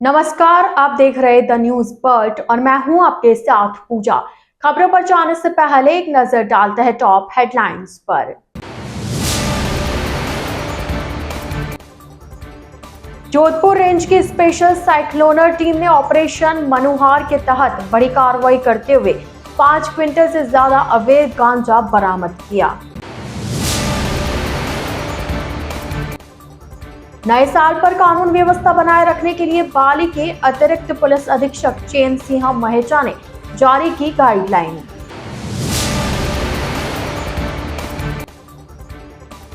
नमस्कार, आप देख रहे द न्यूज बर्ड और मैं हूं आपके साथ पूजा। खबरों पर जाने से पहले एक नजर डालते हैं टॉप हेडलाइंस पर। जोधपुर रेंज की स्पेशल साइक्लोनर टीम ने ऑपरेशन मनुहार के तहत बड़ी कार्रवाई करते हुए 5 क्विंटल से ज्यादा अवैध गांजा बरामद किया। नए साल पर कानून व्यवस्था बनाए रखने के लिए बाली के अतिरिक्त पुलिस अधीक्षक चैन सिंह महेचा ने जारी की गाइडलाइन।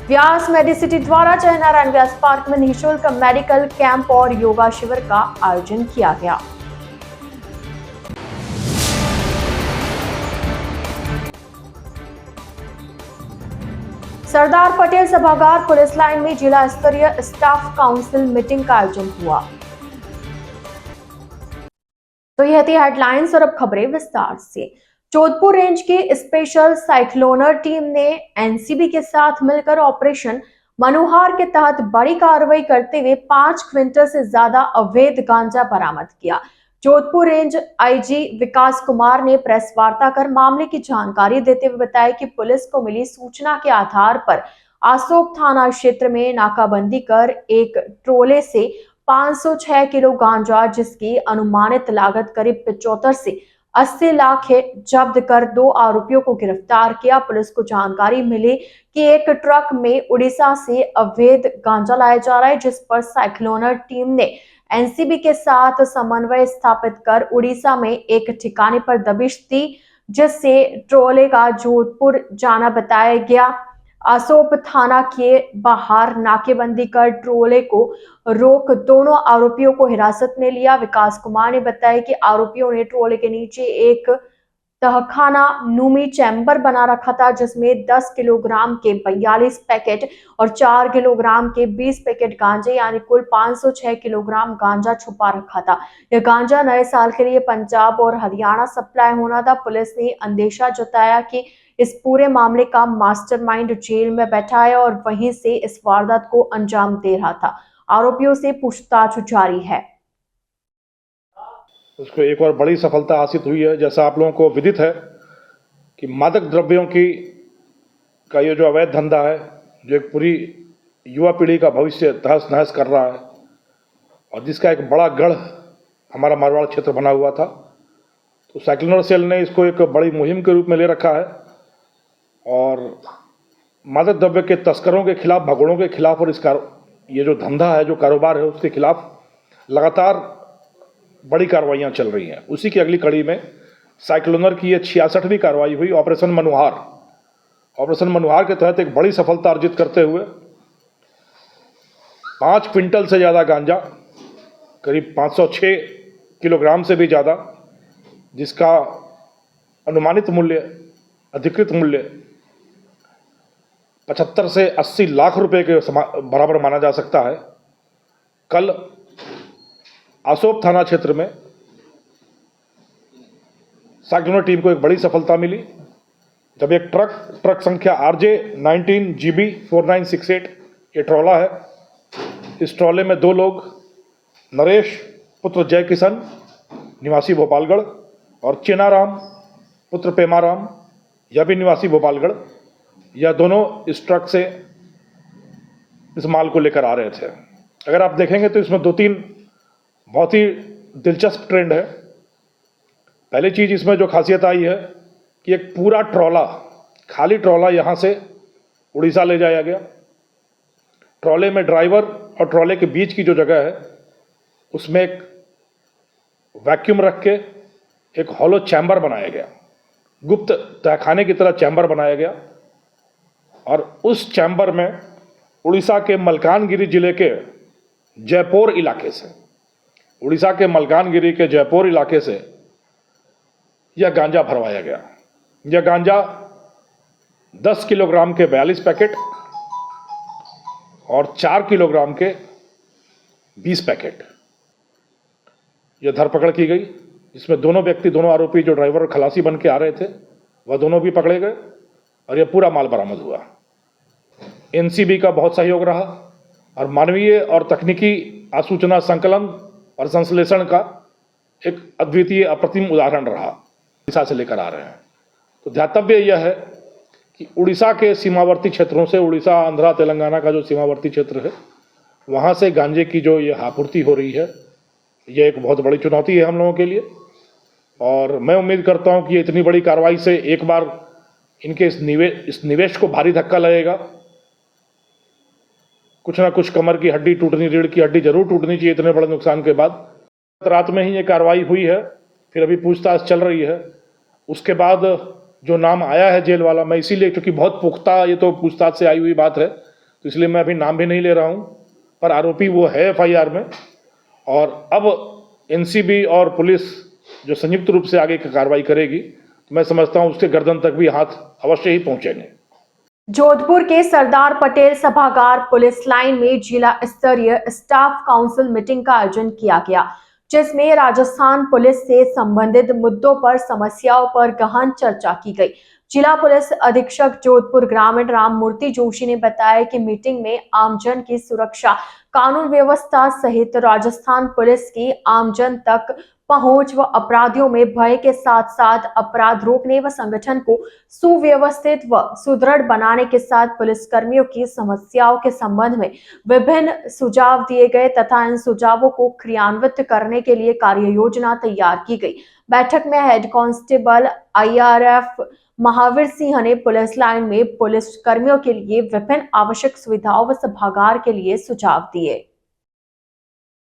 व्यास मेडिसिटी द्वारा जयनारायण व्यास पार्क में निःशुल्क मेडिकल कैंप और योगा शिविर का आयोजन किया गया। सरदार पटेल सभागार पुलिस लाइन में जिला स्तरीय स्टाफ काउंसिल मीटिंग का आयोजन हुआ। तो यह थी हेडलाइंस और अब खबरें विस्तार से। जोधपुर रेंज की स्पेशल साइक्लोनर टीम ने एनसीबी के साथ मिलकर ऑपरेशन मनुहार के तहत बड़ी कार्रवाई करते हुए 5 क्विंटल से ज्यादा अवैध गांजा बरामद किया। जोधपुर रेंज आईजी विकास कुमार ने प्रेस वार्ता कर मामले की जानकारी देते हुए बताया कि पुलिस को मिली सूचना के आधार पर आसोप थाना क्षेत्र में नाकाबंदी कर एक ट्रोले से 506 किलो गांजा जिसकी अनुमानित लागत करीब 75 से 80 लाख है जब्त कर 2 आरोपियों को गिरफ्तार किया। पुलिस को जानकारी मिली कि एक ट्रक में उड़ीसा से अवैध गांजा लाया जा रहा है, जिस पर साइक्लोनर टीम ने एनसीबी के साथ समन्वय स्थापित कर उड़ीसा में एक ठिकाने पर दबिश दी, जिससे ट्रोले का जोधपुर जाना बताया गया। आसोप थाना के बाहर नाकेबंदी कर ट्रोले को रोक दोनों आरोपियों को हिरासत में लिया। विकास कुमार ने बताया कि आरोपियों ने ट्रोले के नीचे एक तहखाना नूमी चैम्बर बना रखा था, जिसमें 10 किलोग्राम के 42 पैकेट और 4 किलोग्राम के 20 पैकेट गांजे यानी कुल 506 किलोग्राम गांजा छुपा रखा था। यह गांजा नए साल के लिए पंजाब और हरियाणा सप्लाई होना था। पुलिस ने अंदेशा जताया कि इस पूरे मामले का मास्टरमाइंड जेल में बैठा है और वहीं से इस वारदात को अंजाम दे रहा था। आरोपियों से पूछताछ जारी है। उसको एक और बड़ी सफलता हासिल हुई है। जैसा आप लोगों को विदित है कि मादक द्रव्यों का ये जो अवैध धंधा है, जो एक पूरी युवा पीढ़ी का भविष्य तहस नहस कर रहा है और जिसका एक बड़ा गढ़ हमारा मारवाड़ क्षेत्र बना हुआ था, तो साइक्लोनर सेल ने इसको एक बड़ी मुहिम के रूप में ले रखा है और मादक द्रव्य के तस्करों के खिलाफ, भगोड़ों के खिलाफ और ये जो धंधा है, जो कारोबार है, उसके खिलाफ लगातार बड़ी कार्रवाइयाँ चल रही हैं। उसी की अगली कड़ी में साइक्लोनर की ये 66वीं कार्रवाई हुई, ऑपरेशन मनुहार। ऑपरेशन मनुहार के तहत एक बड़ी सफलता अर्जित करते हुए 5 क्विंटल से ज़्यादा गांजा, करीब 506 किलोग्राम से भी ज़्यादा, जिसका अनुमानित मूल्य, अधिकृत मूल्य 75 से 80 लाख रुपए के बराबर माना जा सकता है। कल आसोप थाना क्षेत्र में साइक्लोनर टीम को एक बड़ी सफलता मिली, जब एक ट्रक संख्या RJ19GB 4968 ये ट्रॉला है। इस ट्रॉले में 2 लोग, नरेश पुत्र जय किशन निवासी भोपालगढ़ और चेनाराम पुत्र पेमाराम, यह भी निवासी भोपालगढ़, यह दोनों इस ट्रक से इस माल को लेकर आ रहे थे। अगर आप देखेंगे तो इसमें 2-3 बहुत ही दिलचस्प ट्रेंड है। पहली चीज़ इसमें जो खासियत आई है कि एक पूरा ट्रॉला, खाली ट्रॉला यहाँ से उड़ीसा ले जाया गया। ट्रॉले में ड्राइवर और ट्रॉले के बीच की जो जगह है, उसमें एक वैक्यूम रख के एक हॉलो चैम्बर बनाया गया, गुप्त तहखाने की तरह चैम्बर बनाया गया और उस चैम्बर में उड़ीसा के मलकानगिरी जिले के जयपुर इलाके से, उड़ीसा के मलकानगिरी के जयपुर इलाके से यह गांजा भरवाया गया। यह गांजा 10 किलोग्राम के 42 पैकेट और 4 किलोग्राम के 20 पैकेट, यह धरपकड़ की गई, जिसमें दोनों व्यक्ति, दोनों आरोपी जो ड्राइवर और खलासी बन के आ रहे थे, वह दोनों भी पकड़े गए और यह पूरा माल बरामद हुआ। एनसीबी का बहुत सहयोग रहा और मानवीय और तकनीकी आसूचना संकलन और संश्लेषण का एक अद्वितीय अप्रतिम उदाहरण रहा, उड़ीसा से लेकर आ रहे हैं। तो ध्यातव्य यह है कि उड़ीसा के सीमावर्ती क्षेत्रों से, उड़ीसा, आंध्रा, तेलंगाना का जो सीमावर्ती क्षेत्र है, वहाँ से गांजे की जो ये आपूर्ति हो रही है, ये एक बहुत बड़ी चुनौती है हम लोगों के लिए। और मैं उम्मीद करता हूँ कि ये इतनी बड़ी कार्रवाई से एक बार इनके इस निवेश को भारी धक्का लगेगा। कुछ ना कुछ कमर की हड्डी टूटनी, रीढ़ की हड्डी जरूर टूटनी चाहिए इतने बड़े नुकसान के बाद। रात में ही ये कार्रवाई हुई है, फिर अभी पूछताछ चल रही है। उसके बाद जो नाम आया है जेल वाला, मैं इसीलिए, क्योंकि बहुत पुख्ता ये तो पूछताछ से आई हुई बात है, तो इसलिए मैं अभी नाम भी नहीं ले रहा हूँ, पर आरोपी वो है FIR में। और अब NCB और पुलिस जो संयुक्त रूप से आगे की कार्रवाई करेगी, तो मैं समझता हूँ उसके गर्दन तक भी हाथ अवश्य ही पहुंचेंगे। जोधपुर के सरदार पटेल सभागार पुलिस लाइन में जिला स्तरीय स्टाफ काउंसिल मीटिंग का आयोजन किया गया, जिसमें राजस्थान पुलिस से संबंधित मुद्दों पर, समस्याओं पर गहन चर्चा की गई। जिला पुलिस अधीक्षक जोधपुर ग्रामीण राममूर्ति जोशी ने बताया कि मीटिंग में आमजन की सुरक्षा, कानून व्यवस्था सहित राजस्थान पुलिस की आमजन तक पहुंच व अपराधियों में भय के साथ साथ अपराध रोकने व संगठन को सुव्यवस्थित व सुदृढ़ बनाने के साथ पुलिसकर्मियों की समस्याओं के संबंध में विभिन्न सुझाव दिए गए तथा इन सुझावों को क्रियान्वित करने के लिए कार्य योजना तैयार की गई। बैठक में head constable IRF Mahavir Singh ने पुलिस लाइन में पुलिस कर्मियों के लिए विभिन्न आवश्यक सुविधाओं व सभागार के लिए सुझाव दिए।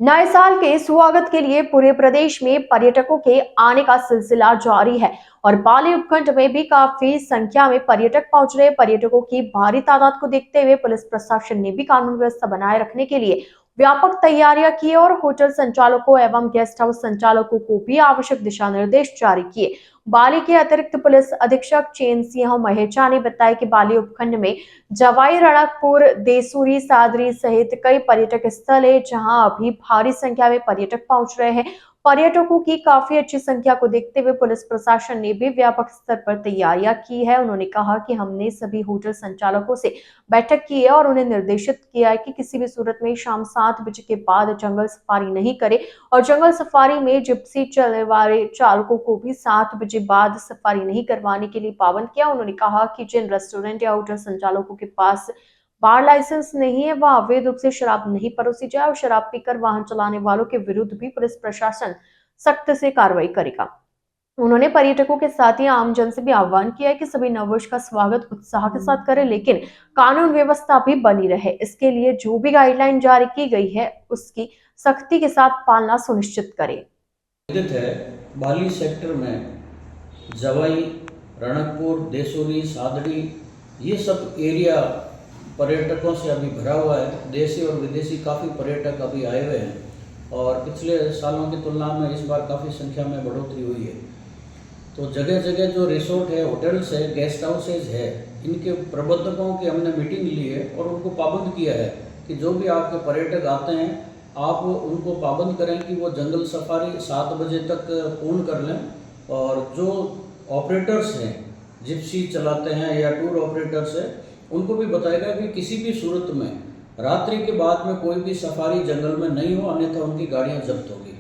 नए साल के स्वागत के लिए पूरे प्रदेश में पर्यटकों के आने का सिलसिला जारी है और पाली उपखंड में भी काफी संख्या में पर्यटक पहुंच रहे। पर्यटकों की भारी तादाद को देखते हुए पुलिस प्रशासन ने भी कानून व्यवस्था बनाए रखने के लिए व्यापक तैयारियां की और होटल संचालकों एवं गेस्ट हाउस संचालकों को भी आवश्यक दिशा निर्देश जारी किए। बाली के अतिरिक्त पुलिस अधीक्षक चैन सिंह महेचा ने बताया कि बाली उपखंड में जवाई रणकपुर, देसूरी, सादरी सहित कई पर्यटक स्थल है जहां अभी भारी संख्या में पर्यटक पहुंच रहे हैं। पर्यटकों की काफी अच्छी संख्या को देखते हुए पुलिस प्रशासन ने भी व्यापक स्तर पर तैयारियां की है। उन्होंने कहा कि हमने सभी होटल संचालकों से बैठक की है और उन्हें निर्देशित किया है कि किसी भी सूरत में शाम 7 बजे के बाद जंगल सफारी नहीं करे और जंगल सफारी में जिप्सी चलने वाले चालकों को भी 7 बजे बाद सफारी नहीं करवाने के लिए पाबंद किया। उन्होंने कहा कि जिन रेस्टोरेंट या होटल संचालकों के पास बार लाइसेंस नहीं है, वह अवैध रूप से शराब नहीं परोसी जाए और शराब पीकर वाहन चलाने वालों के विरुद्ध भी पुलिस प्रशासन सख्त से कार्रवाई करेगा। उन्होंने पर्यटकों के साथ ही आमजन से भी आह्वान किया है कि सभी नववर्ष का स्वागत उत्साह के साथ करें, लेकिन कानून व्यवस्था भी बनी रहे। इसके लिए जो भी गाइडलाइन जारी की गई है उसकी सख्ती के साथ पालना सुनिश्चित करें। बाली सेक्टर में जवाई, रणकपुर, देसूरी, सादड़ी, ये सब एरिया पर्यटकों से अभी भरा हुआ है। देशी और विदेशी काफ़ी पर्यटक अभी आए हुए हैं और पिछले सालों की तुलना में इस बार काफ़ी संख्या में बढ़ोतरी हुई है। तो जगह जगह जो रिसोर्ट है, होटल्स है, गेस्ट हाउसेज है, इनके प्रबंधकों की हमने मीटिंग ली है और उनको पाबंद किया है कि जो भी आपके पर्यटक आते हैं आप उनको पाबंद करें कि वो जंगल सफारी 7 बजे तक पूर्ण कर लें। और जो ऑपरेटर्स हैं, जिप्सी चलाते हैं या टूर ऑपरेटर्स हैं, उनको भी बताएगा कि किसी भी सूरत में रात्रि के बाद में कोई भी सफारी जंगल में नहीं हो, अन्यथा उनकी गाड़ियां जब्त होगी।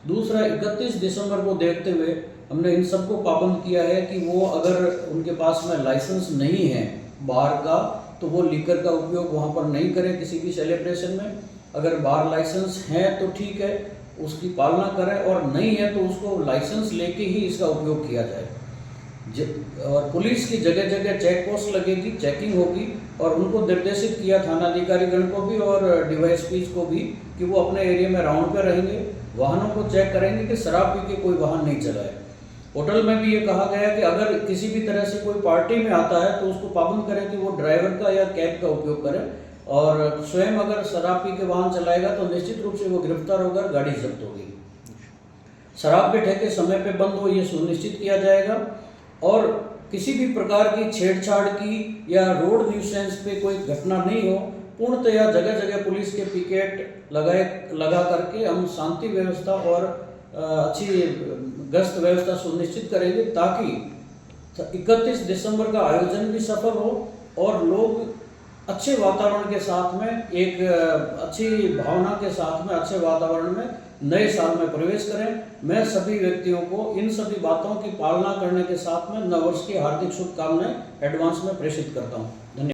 दूसरा, 31 दिसंबर को देखते हुए हमने इन सबको पाबंद किया है कि वो अगर उनके पास में लाइसेंस नहीं है बार का, तो वो लीकर का उपयोग वहाँ पर नहीं करें किसी भी सेलिब्रेशन में। अगर बार लाइसेंस है तो ठीक है, उसकी पालना करें, और नहीं है तो उसको लाइसेंस लेके ही इसका उपयोग किया जाए। और पुलिस की जगह जगह चेक पोस्ट लगेगी, चेकिंग होगी और उनको निर्देशित किया थानाधिकारीगण को भी और DYSPs को भी कि वो अपने एरिया में राउंड पे रहेंगे, वाहनों को चेक करेंगे कि शराब पी के कोई वाहन नहीं चलाए। होटल में भी ये कहा गया कि अगर किसी भी तरह से कोई पार्टी में आता है तो उसको पाबंद करें कि वो ड्राइवर का या कैब का उपयोग करें, और स्वयं अगर शराब पी के वाहन चलाएगा तो निश्चित रूप से वो गिरफ्तार होकर गाड़ी जब्त होगी। शराब के ठेके समय पे बंद हो, ये सुनिश्चित किया जाएगा। और किसी भी प्रकार की छेड़छाड़ की या रोड न्यूसेंस पे कोई घटना नहीं हो, पूर्णतया जगह जगह पुलिस के पिकेट लगा करके हम शांति व्यवस्था और अच्छी गश्त व्यवस्था सुनिश्चित करेंगे, ताकि 31 दिसंबर का आयोजन भी सफल हो और लोग अच्छे वातावरण के साथ में, एक अच्छी भावना के साथ में, अच्छे वातावरण में नए साल में प्रवेश करें। मैं सभी व्यक्तियों को इन सभी बातों की पालना करने के साथ में नववर्ष की हार्दिक शुभकामनाएं एडवांस में प्रेषित करता हूं। धन्यवाद।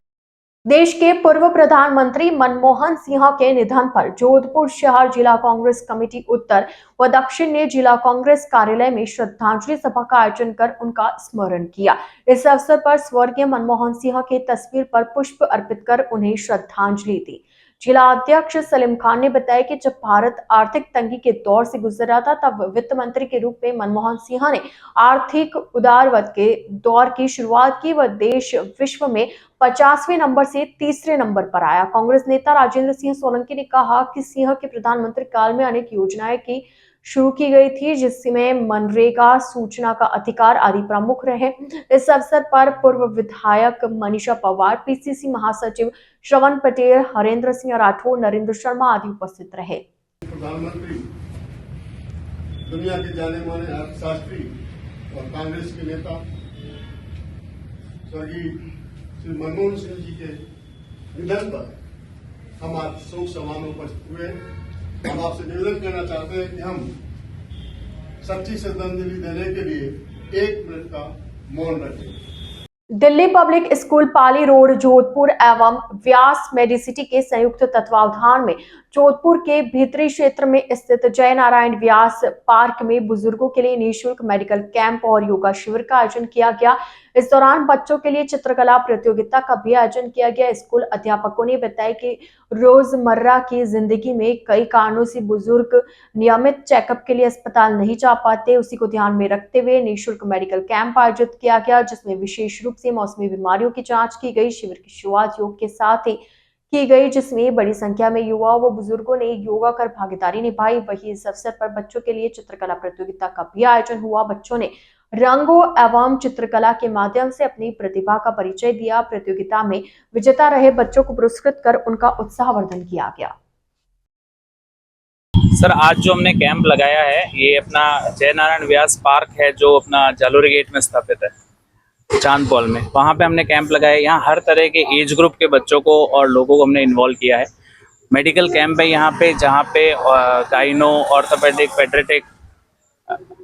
देश के पूर्व प्रधानमंत्री मनमोहन सिंह के निधन पर जोधपुर शहर जिला कांग्रेस कमेटी उत्तर व दक्षिण ने जिला कांग्रेस कार्यालय में श्रद्धांजलि सभा का आयोजन कर उनका स्मरण किया। इस अवसर पर स्वर्गीय मनमोहन सिंह की तस्वीर पर पुष्प अर्पित कर उन्हें श्रद्धांजलि दी। जिला अध्यक्ष सलीम खान ने बताया कि जब भारत आर्थिक तंगी के दौर से गुजर रहा था तब वित्त मंत्री के रूप में मनमोहन सिंह ने आर्थिक उदारवत के दौर की शुरुआत की व देश विश्व में 50वें नंबर से तीसरे नंबर पर आया। कांग्रेस नेता राजेंद्र सिंह सोलंकी ने कहा कि सिंह के प्रधानमंत्री काल में अनेक योजनाएं की शुरू की गई थी जिसमें मनरेगा, सूचना का अधिकार आदि प्रमुख रहे। इस अवसर पर पूर्व विधायक मनीषा पवार, पीसीसी महासचिव श्रवण पटेल, हरेंद्र सिंह राठौर, नरेंद्र शर्मा आदि उपस्थित रहे। प्रधानमंत्री, दुनिया के जाने माने अर्थशास्त्री और कांग्रेस के नेता स्वर्गीय श्री मनमोहन सिंह जी के निधन पर हम आज शोक सभा में उपस्थित हुए। हम आपसे निवेदन करना चाहते हैं कि हम सच्ची श्रद्धांजलि देने के लिए 1 मिनट का मौन रखें। दिल्ली पब्लिक स्कूल पाली रोड जोधपुर एवं व्यास मेडिसिटी के संयुक्त तत्वावधान में जोधपुर के भीतरी क्षेत्र में स्थित जय नारायण व्यास पार्क में बुजुर्गों के लिए निःशुल्क मेडिकल कैंप और योगा शिविर का आयोजन किया गया। इस दौरान बच्चों के लिए चित्रकला प्रतियोगिता का भी आयोजन किया गया। स्कूल अध्यापकों ने बताया कि रोजमर्रा की जिंदगी में कई कारणों से बुजुर्ग नियमित चेकअप के लिए अस्पताल नहीं जा पाते। उसी को ध्यान में रखते हुए निःशुल्क मेडिकल कैंप आयोजित किया गया जिसमें विशेष रूप से मौसमी बीमारियों की जांच की गई। शिविर की शुरुआत योग के साथ ही की गई जिसमें बड़ी संख्या में युवाओं व बुजुर्गों ने योगा कर भागीदारी निभाई। वहीं इस अवसर पर बच्चों के लिए चित्रकला प्रतियोगिता का भी आयोजन हुआ। बच्चों ने रंगों एवं चित्रकला के माध्यम से अपनी प्रतिभा का परिचय दिया। प्रतियोगिता में विजेता रहे बच्चों को पुरस्कृत कर उनका उत्साहवर्धन किया गया। सर, आज जो हमने कैंप लगाया है ये अपना जय नारायण व्यास पार्क है जो अपना जालोरी गेट में स्थापित है चांदपॉल में। वहाँ पे हमने कैंप लगाया। यहाँ हर तरह के एज ग्रुप के बच्चों को और लोगों को हमने इन्वॉल्व किया है। मेडिकल कैंप है यहाँ पे जहाँ पे गाइनो, ऑर्थोपेडिक, पेडियाट्रिक,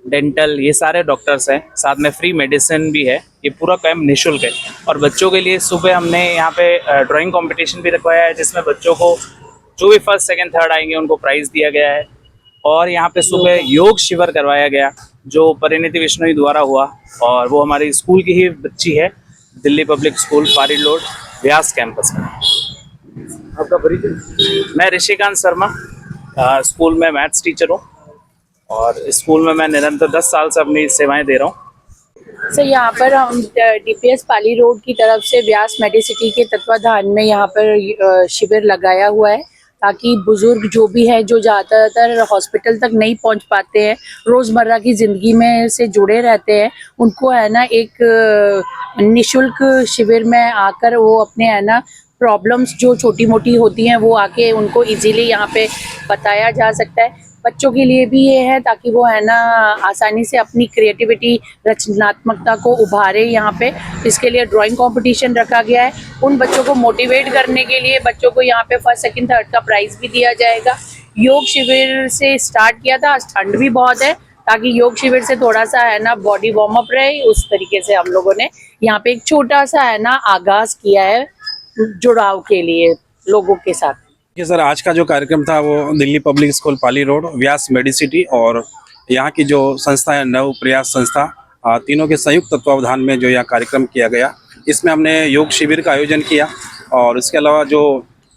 डेंटल ये सारे डॉक्टर्स हैं। साथ में फ्री मेडिसिन भी है। ये पूरा कैंप निःशुल्क है। और बच्चों के लिए सुबह हमने यहाँ पे ड्राइंग कंपटीशन भी रखवाया है जिसमें बच्चों को जो भी फर्स्ट, सेकंड, थर्ड आएंगे उनको प्राइज़ दिया गया है। और यहाँ पे सुबह योग शिविर करवाया गया जो परिणीति विश्नोई द्वारा हुआ और वो हमारी स्कूल की ही बच्ची है, दिल्ली पब्लिक स्कूल पारी रोड व्यास कैंपस में। आपका परिचय? मैं ऋषिकांत शर्मा, स्कूल में मैथ्स टीचर हूँ और स्कूल में मैं निरंतर 10 साल से अपनी सेवाएं दे रहा हूँ। सर, यहाँ पर हम डीपीएस पाली रोड की तरफ से व्यास मेडिसिटी के तत्वाधान में यहाँ पर शिविर लगाया हुआ है ताकि बुजुर्ग जो भी है जो ज़्यादातर हॉस्पिटल तक नहीं पहुँच पाते हैं, रोज़मर्रा की ज़िंदगी में से जुड़े रहते हैं, उनको है ना एक निःशुल्क शिविर में आकर वो अपने है ना प्रॉब्लम्स जो छोटी मोटी होती हैं वो आके उनको इजीली यहाँ पे बताया जा सकता है। बच्चों के लिए भी ये है ताकि वो है ना आसानी से अपनी क्रिएटिविटी, रचनात्मकता को उभारे। यहाँ पे इसके लिए ड्राइंग कंपटीशन रखा गया है। उन बच्चों को मोटिवेट करने के लिए बच्चों को यहाँ पे फर्स्ट, सेकंड, थर्ड का प्राइज़ भी दिया जाएगा। योग शिविर से स्टार्ट किया था। आज ठंड भी बहुत है ताकि योग शिविर से थोड़ा सा है ना बॉडी वार्म अप रहे, उस तरीके से हम लोगों ने यहाँ पे एक छोटा सा है ना आगाज़ किया है जुड़ाव के लिए लोगों के साथ। देखिए सर, आज का जो कार्यक्रम था वो दिल्ली पब्लिक स्कूल पाली रोड, व्यास मेडिसिटी और यहाँ की जो संस्था है नव प्रयास संस्था, तीनों के संयुक्त तत्वावधान में जो यह कार्यक्रम किया गया। इसमें हमने योग शिविर का आयोजन किया और इसके अलावा जो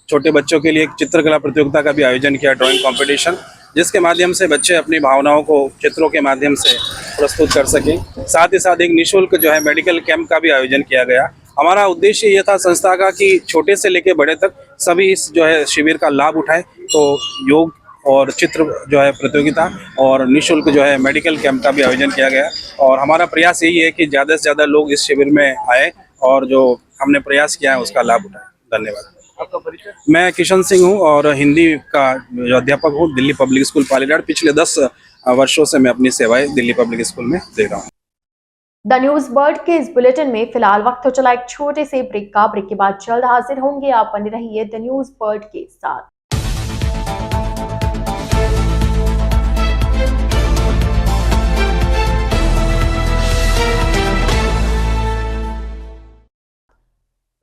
छोटे बच्चों के लिए एक चित्रकला प्रतियोगिता का भी आयोजन किया, ड्राइंग कंपटीशन, जिसके माध्यम से बच्चे अपनी भावनाओं को चित्रों के माध्यम से प्रस्तुत कर सकें। साथ ही साथ एक निःशुल्क जो है मेडिकल कैंप का भी आयोजन किया गया। हमारा उद्देश्य ये था संस्था का कि छोटे से लेकर बड़े तक सभी इस जो है शिविर का लाभ उठाएं। तो योग और चित्र जो है प्रतियोगिता और निःशुल्क जो है मेडिकल कैंप का भी आयोजन किया गया और हमारा प्रयास यही है कि ज़्यादा से ज़्यादा लोग इस शिविर में आए और जो हमने प्रयास किया है उसका लाभ उठाएं। धन्यवाद। आपका परिचय? मैं किशन सिंह हूँ और हिंदी का जो अध्यापक हूँ दिल्ली पब्लिक स्कूल पालीगढ़। पिछले 10 वर्षों से मैं अपनी सेवाएं दिल्ली पब्लिक स्कूल में दे रहा हूँ। द न्यूज वर्ल्ड के इस बुलेटिन में फिलहाल वक्त हो चला एक छोटे से ब्रेक का। ब्रेक के बाद जल्द हाजिर होंगे। आप बने रहिए द न्यूज वर्ल्ड के साथ।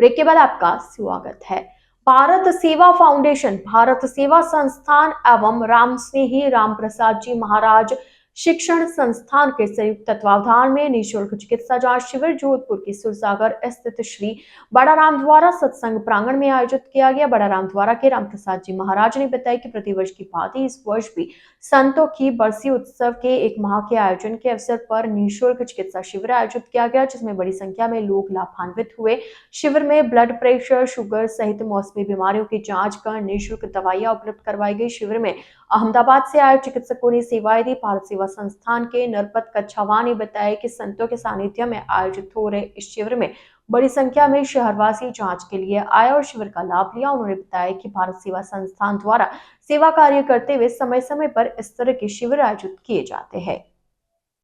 ब्रेक के बाद आपका स्वागत है। भारत सेवा फाउंडेशन, भारत सेवा संस्थान एवं राम स्नेही राम प्रसाद जी महाराज शिक्षण संस्थान के संयुक्त तत्वावधान में निःशुल्क चिकित्सा जांच शिविर जोधपुर की सुरसागर स्थित श्री बड़ा राम द्वारा सत्संग प्रांगण में आयोजित किया गया। बड़ा राम द्वारा के राम प्रसाद जी महाराज ने बताया कि प्रतिवर्ष की भांति इस वर्ष भी संतों की बरसी उत्सव के 1 माह के आयोजन के अवसर पर निःशुल्क चिकित्सा शिविर आयोजित किया गया, जिसमें बड़ी संख्या में लोग लाभान्वित हुए। शिविर में ब्लड प्रेशर, शुगर सहित मौसमी बीमारियों की जांच कर निःशुल्क दवाइयां उपलब्ध करवाई गई। शिविर में अहमदाबाद से आए चिकित्सकों ने सेवाएं दी। भारत सेवा संस्थान के नरपत कच्छावा ने बताया कि संतों के सानिध्य में आयोजित हो रहे इस शिविर में बड़ी संख्या में शहरवासी जांच के लिए आए और शिविर का लाभ लिया। उन्होंने बताया कि भारत सेवा संस्थान द्वारा सेवा कार्य करते हुए समय समय पर इस तरह के शिविर आयोजित किए जाते हैं।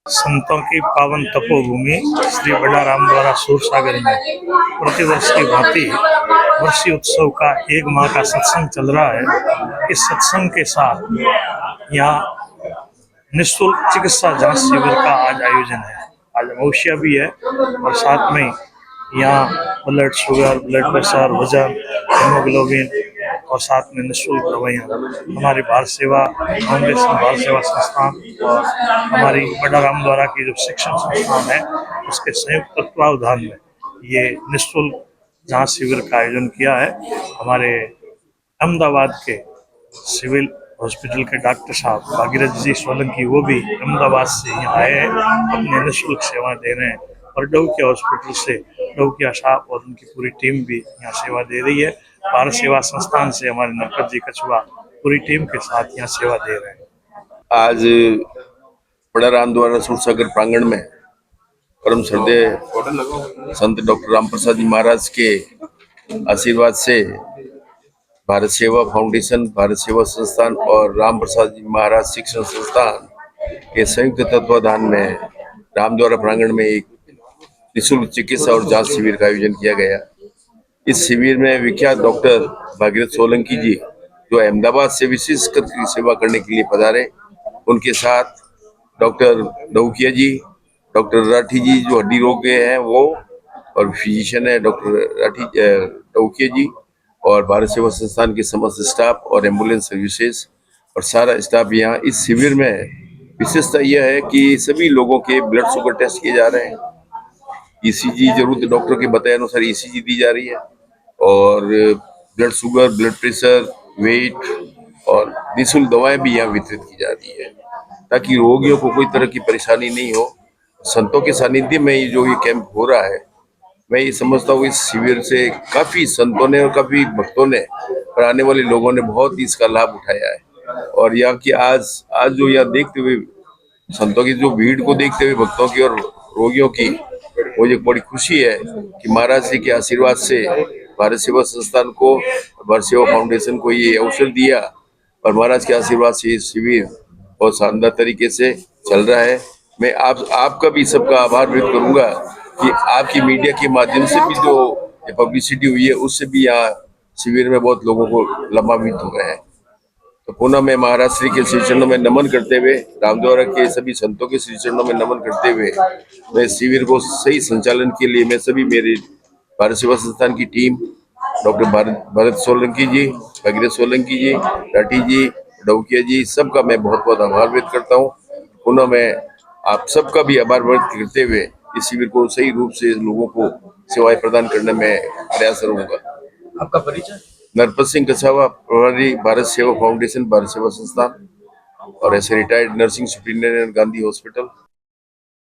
संतों की पावन तपोभूमि श्री बड़ा राम द्वारा सूरसागर में प्रतिवर्ष की भांति वर्षी उत्सव का 1 माह का सत्संग चल रहा है। इस सत्संग के साथ यहाँ निःशुल्क चिकित्सा जांच शिविर का आज आयोजन है। आज अमावस्या भी है और साथ में यहाँ ब्लड शुगर, ब्लड प्रेशर, वजन, हीमोग्लोबिन और साथ में निःशुल्क दवाइयाँ हमारी भारत सेवा फाउंडेशन, भारत सेवा संस्थान और हमारी बड़ा राम द्वारा की जो शिक्षण संस्थान है उसके संयुक्त तत्वावधान में ये निःशुल्क जांच शिविर का आयोजन किया है। हमारे अहमदाबाद के सिविल हॉस्पिटल के डॉक्टर साहब भागीरथ जी सोलंकी, वो भी अहमदाबाद से यहाँ आए हैं, अपने निःशुल्क सेवाएं दे रहे हैं और डौकिया हॉस्पिटल से डौकिया साहब और उनकी पूरी टीम भी यहाँ सेवा दे रही है। भारत सेवा संस्थान से हमारे नरपत जी कछुआ पूरी टीम के साथ यहाँ सेवा दे रहे हैं। आज बड़ा राम द्वारा सूरसागर प्रांगण में परम श्रद्धेय संत डॉक्टर राम प्रसाद जी महाराज के आशीर्वाद से भारत सेवा फाउंडेशन, भारत सेवा संस्थान और राम प्रसाद जी महाराज शिक्षण संस्थान के संयुक्त तत्वावधान में रामद्वारा प्रांगण में एक निःशुल्क चिकित्सा और जांच शिविर का आयोजन किया गया। इस शिविर में विख्यात डॉक्टर भागीरथ सोलंकी जी, जो अहमदाबाद से विशेष कर सेवा करने के लिए पधारे, उनके साथ डॉक्टर डौकिया जी, डॉक्टर राठी जी जो हड्डी रोग के हैं वो, और फिजिशियन है डॉक्टर राठी डौकिया जी, और भारत सेवा संस्थान के समस्त स्टाफ और एम्बुलेंस सर्विसेज और सारा स्टाफ यहाँ इस शिविर में। विशेषता यह है कि सभी लोगों के ब्लड शुगर टेस्ट किए जा रहे हैं, ईसीजी जरूरत डॉक्टर के बताए अनुसार ईसीजी दी जा रही है और blood sugar, blood pressure, weight और निःशुल्क दवाएं भी यहाँ वितरित की जा रही है ताकि रोगियों को कोई तरह की परेशानी नहीं हो। संतों के सानिध्य में जो ये कैंप हो रहा है, मैं ये समझता हूँ इस शिविर से काफी संतों ने और काफी भक्तों ने और आने वाले लोगों ने बहुत ही इसका लाभ उठाया है। और यहाँ की आज जो यहाँ देखते हुए संतों की जो भीड़ को देखते हुए भक्तों की और रोगियों की, मुझे बड़ी खुशी है कि महाराज जी के आशीर्वाद से भारत सेवा संस्थान को, भारत सेवा फाउंडेशन को ये अवसर दिया और महाराज के आशीर्वाद से ये शिविर बहुत शानदार तरीके से चल रहा है। मैं आपका भी सबका आभार व्यक्त करूंगा कि आपकी मीडिया के माध्यम से भी जो पब्लिसिटी हुई है उससे भी यहाँ शिविर में बहुत लोगों को लाभान्वित हो गए हैं। तो पुनः मैं महाराज श्री के श्री चरणों में नमन करते हुए, रामद्वारा के सभी संतों के श्री चरणों में नमन करते हुए, मैं शिविर को सही संचालन के लिए मैं सभी मेरे भारत सेवा संस्थान की टीम, डॉक्टर भरत सोलंकी जी, भागीरथ सोलंकी जी, राठी जी, डौकिया जी, सबका मैं बहुत बहुत आभार व्यक्त करता हूँ। पुनः मैं आप सबका भी आभार व्यक्त करते हुए इस शिविर को सही रूप से लोगों को सेवाएं प्रदान करने में प्रयास करूंगा। आपका परिचय? नरपत सिंह कछावा, प्रभारी भारत सेवा फाउंडेशन, भारत सेवा संस्थान और ऐसे retired nursing superintendent Gandhi hospital.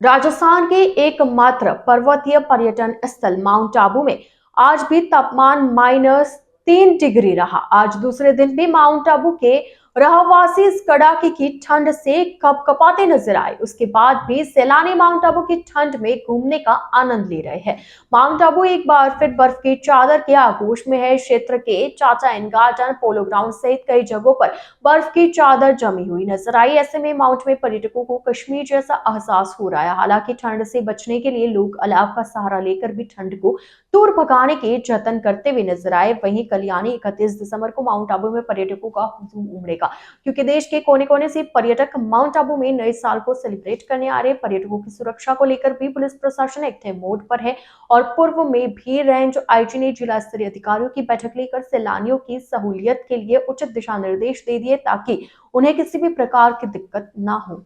Rajasthan के एकमात्र पर्वतीय पर्यटन स्थल माउंट आबू में आज भी तापमान -3 डिग्री रहा। आज दूसरे दिन भी माउंट आबू के रहवासी इस कड़ाके की ठंड से कपकपाते नजर आए। उसके बाद भी सैलानी माउंट आबू की ठंड में घूमने का आनंद ले रहे हैं। माउंट आबू एक बार फिर बर्फ की चादर के आगोश में है। क्षेत्र के चाचा इन गार्डन, पोलो ग्राउंड सहित कई जगहों पर बर्फ की चादर जमी हुई नजर आई। ऐसे में माउंट में पर्यटकों को कश्मीर जैसा एहसास हो रहा है। हालांकि ठंड से बचने के लिए लोग अलाव का सहारा लेकर भी ठंड को दूर भगाने के जतन करते हुए नजर आए। वहीं कल यानी 31 दिसंबर को माउंट आबू में पर्यटकों का हुजूम उमड़ेगा। रहेगा, क्योंकि देश के कोने कोने से पर्यटक माउंट आबू में नए साल को सेलिब्रेट करने आ रहे पर्यटकों की सुरक्षा को लेकर भी पुलिस प्रशासन एक्टिव मोड पर है और पूर्व में भी रेंज आईजी ने जिला स्तरीय अधिकारियों की बैठक लेकर सैलानियों की सहूलियत के लिए उचित दिशा निर्देश दे दिए ताकि उन्हें किसी भी प्रकार की दिक्कत ना हो।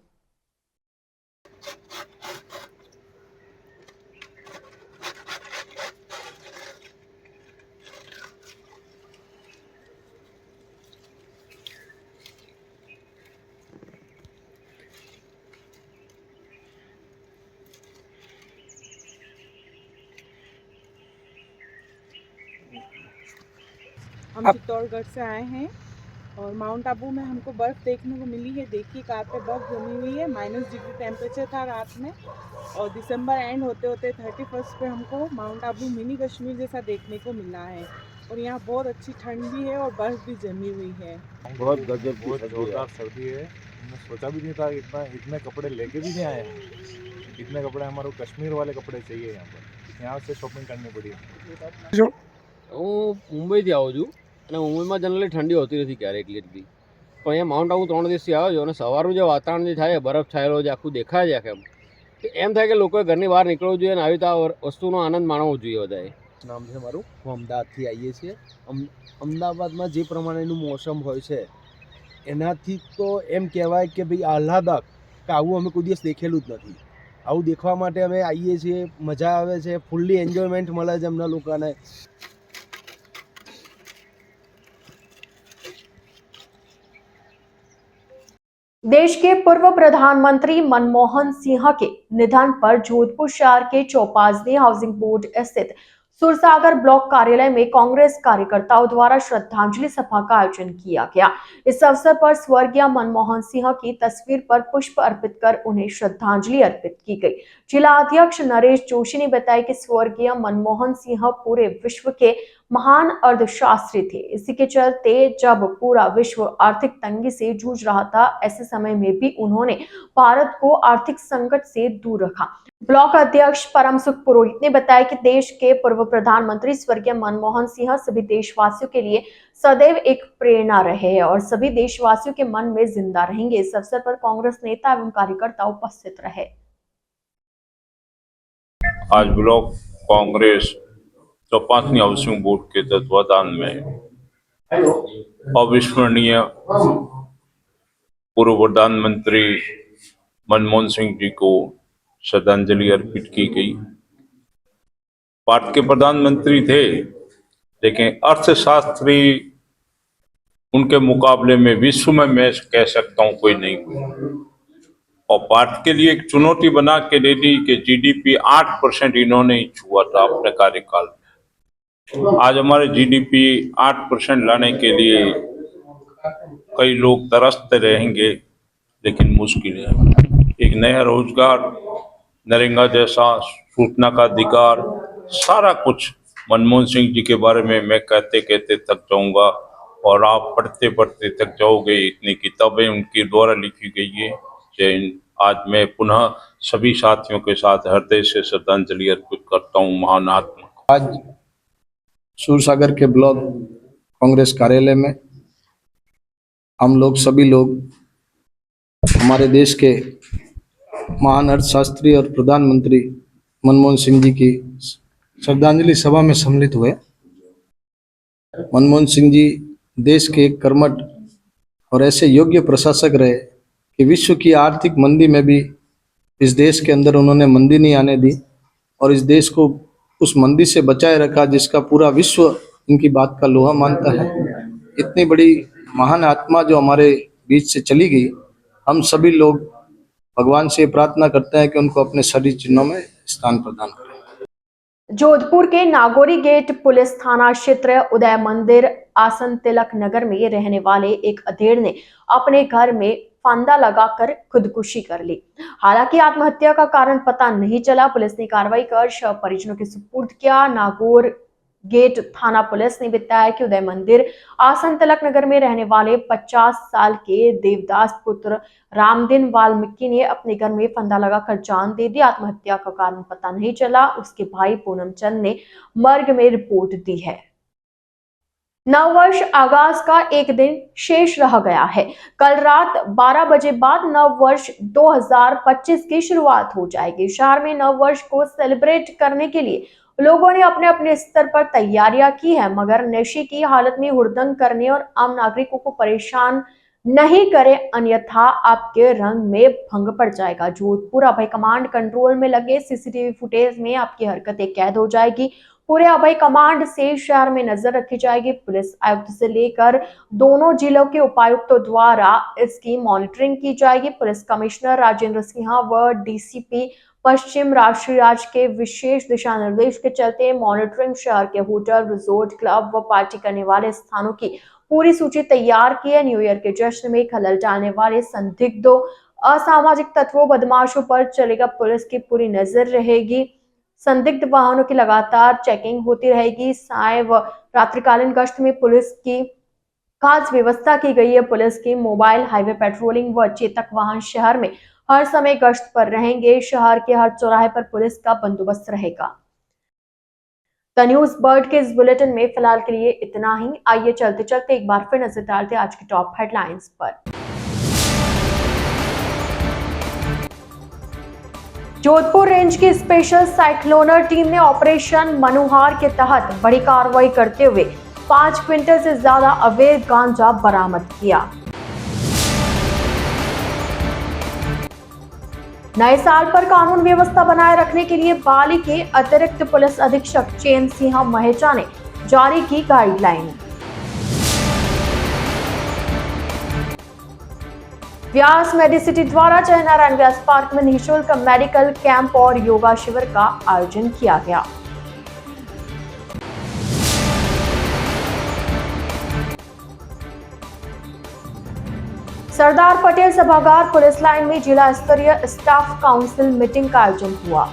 हम चित्तौड़गढ़ से आए हैं और माउंट आबू में हमको बर्फ़ देखने को मिली है। देखिए कार पे बर्फ़ जमी हुई है, -डिग्री टेम्परेचर था रात में और दिसंबर एंड होते होते 31 पे हमको माउंट आबू मिनी कश्मीर जैसा देखने को मिला है और यहाँ बहुत अच्छी ठंड भी है और बर्फ़ भी जमी हुई है। बहुत गजब बहुत जोरदार सर्दी है। हमने सोचा भी नहीं था इतने कपड़े लेके भी नहीं आए हैं। इतने कपड़े हमारे को कश्मीर वाले कपड़े चाहिए यहाँ से शॉपिंग करनी पड़ी। હું મુંબઈથી આવું છું અને મુંબઈમાં જનરલી ઠંડી હોતી નથી ક્યારેક એટલી, પણ અહીંયા માઉન્ટ આબુ 3 દિવસથી આવ્યો છું અને સવારનું જે વાતાવરણ જે થાય બરફ છાયેલો જે આખું દેખાય છે આખે એમ થાય કે લોકોએ ઘરની બહાર નીકળવું જોઈએ અને આવી રીતે આ વસ્તુનો આનંદ માણવો જોઈએ બધાએ। નામ છે મારું, હું અમદાવાદથી આવીએ છીએ। અમદાવાદમાં જે પ્રમાણેનું મોસમ હોય છે એનાથી તો એમ કહેવાય કે ભાઈ આહલાદક કે આવું અમે કોઈ દિવસ દેખેલું જ નથી। આવું દેખવા માટે અમે આવીએ છીએ, મજા આવે છે, ફૂલ્લી એન્જોયમેન્ટ મળે છે અમને લોકોને। देश के पूर्व प्रधानमंत्री मनमोहन सिंह के निधन पर जोधपुर शहर के चौपाजनी हाउसिंग बोर्ड स्थित सुरसागर ब्लॉक कार्यालय में कांग्रेस कार्यकर्ताओं द्वारा श्रद्धांजलि सभा का आयोजन किया गया। इस अवसर पर स्वर्गीय मनमोहन सिंह की तस्वीर पर पुष्प अर्पित कर उन्हें श्रद्धांजलि अर्पित की गई। जिला अध्यक्ष नरेश जोशी ने बताया कि स्वर्गीय मनमोहन सिंह पूरे विश्व के महान अर्थशास्त्री थे। इसी के चलते जब पूरा विश्व आर्थिक तंगी से जूझ रहा था, ऐसे समय में भी उन्होंने भारत को आर्थिक संकट से दूर रखा। ब्लॉक अध्यक्ष परम सुख पुरोहित ने बताया कि देश के पूर्व प्रधानमंत्री स्वर्गीय मनमोहन सिंह सभी देशवासियों के लिए सदैव एक प्रेरणा रहे हैं और सभी देशवासियों के मन में जिंदा रहेंगे। इस अवसर पर कांग्रेस नेता एवं कार्यकर्ता उपस्थित रहे। आज block Congress Chopasni Housing Board के तत्वाधान में अविस्मरणीय पूर्व प्रधानमंत्री मनमोहन सिंह जी को श्रद्धांजलि अर्पित की गई। भारत के प्रधानमंत्री थे, लेकिन अर्थशास्त्री उनके मुकाबले में विश्व में मैं कह सकता हूं कोई नहीं हुआ और भारत के लिए एक चुनौती बना के दे दी कि जीडीपी 8% इन्होंने ही छुआ था अपने कार्यकाल में। आज हमारे जीडीपी 8% लाने के लिए कई लोग तरसते रहेंगे, लेकिन मुश्किल है। एक नया रोजगार, नरेगा जैसा, सूचना का अधिकार, सारा कुछ मनमोहन सिंह जी के बारे में मैं कहते कहते थक जाऊंगा और आप पढ़ते पढ़ते थक जाओगे। इतनी किताबें उनके द्वारा लिखी गई है। जय हिंद। आज मैं पुनः सभी साथियों के साथ हृदय से श्रद्धांजलि अर्पित करता हूँ महान आत्मा को। आज सूरसागर के ब्लॉक कांग्रेस कार्यालय में हम लोग सभी लोग हमारे देश के महान अर्थशास्त्री और प्रधानमंत्री मनमोहन सिंह जी की श्रद्धांजलि सभा में सम्मिलित हुए। मनमोहन सिंह जी देश के एक कर्मठ और ऐसे योग्य प्रशासक रहे कि विश्व की आर्थिक मंदी में भी इस देश के अंदर उन्होंने मंदी नहीं आने दी और इस देश को उस मंदी से बचाए रखा जिसका पूरा विश्व इनकी बात का लोहा मानता है। इतनी बड़ी महान आत्मा जो हमारे बीच से चली गई, हम सभी लोग भगवान से प्रार्थना करते हैं कि उनको अपने शरीर चिन्हों में स्थान प्रदान करें। जोधपुर के नागौरी गेट पुलिस थाना क्षेत्र उदय मंदिर आसन तिलक नगर में रहने वाले एक अधेड़ ने अपने घर में फंदा लगाकर खुदकुशी कर ली। हालांकि आत्महत्या का कारण पता नहीं चला। पुलिस ने कार्रवाई कर शव परिजनों के सुपुर्द किया। नागौर गेट थाना पुलिस ने बताया कि उदय मंदिर आसन तिलक नगर में रहने वाले 50 साल के देवदास पुत्र रामदिन वाल्मीकि ने अपने घर में फंदा लगाकर जान दे दी। आत्महत्या का कारण पता नहीं चला। उसके भाई पूनम चंद ने मर्ग में रिपोर्ट दी है। नववर्ष आगाज का एक दिन शेष रह गया है। कल रात 12 बजे बाद नववर्ष 2025 की शुरुआत हो जाएगी। शहर में नववर्ष को सेलिब्रेट करने के लिए लोगों ने अपने अपने स्तर पर तैयारियां की है, मगर नशे की हालत में हुड़दंग करने और आम नागरिकों को परेशान नहीं करे, अन्यथा आपके रंग में भंग पड़ जाएगा। जोधपुर अभय कमांड कंट्रोल में लगे सीसीटीवी फुटेज में आपकी हरकतें कैद हो जाएगी। पूरे अभय कमांड से शहर में नजर रखी जाएगी। पुलिस आयुक्त से लेकर दोनों जिलों के उपायुक्तों द्वारा इसकी मॉनिटरिंग की जाएगी। पुलिस कमिश्नर राजेंद्र सिन्हा व डीसीपी पश्चिम राष्ट्रीय राज के विशेष दिशा निर्देश के चलते मॉनिटरिंग शहर के होटल, रिजोर्ट, क्लब व पार्टी करने वाले स्थानों की पूरी सूची तैयार की है। न्यू ईयर के जश्न में खलल डालने वाले संदिग्धों, असामाजिक तत्वों, बदमाशों पर चलेगा पुलिस की पूरी नजर रहेगी। संदिग्ध वाहनों की लगातार चेकिंग होती रहेगी। साय व रात्रिकालीन गश्त में पुलिस की खास व्यवस्था की गई है। पुलिस की मोबाइल हाईवे पेट्रोलिंग व चेतक वाहन शहर में हर समय गश्त पर रहेंगे। शहर के हर चौराहे पर पुलिस का बंदोबस्त रहेगा। द न्यूज बर्ड के इस बुलेटिन में फिलहाल के लिए इतना ही। आइए चलते चलते एक बार फिर नजर डालते आज की टॉप हेडलाइंस पर। जोधपुर रेंज की स्पेशल साइक्लोनर टीम ने ऑपरेशन मनुहार के तहत बड़ी कार्रवाई करते हुए 5 क्विंटल से ज्यादा अवैध गांजा बरामद किया। नए साल पर कानून व्यवस्था बनाए रखने के लिए पाली के अतिरिक्त पुलिस अधीक्षक चैन सिंह महेचा ने जारी की गाइडलाइन। व्यास मेडिसिटी द्वारा जय नारायण व्यास पार्क में निःशुल्क मेडिकल कैंप और योगा शिविर का आयोजन किया गया। सरदार पटेल सभागार पुलिस लाइन में जिला स्तरीय स्टाफ काउंसिल मीटिंग का आयोजन हुआ।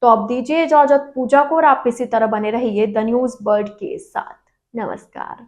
तो अब दीजिए इजाजत पूजा को और आप इसी तरह बने रहिए द न्यूज बर्ड के साथ। नमस्कार।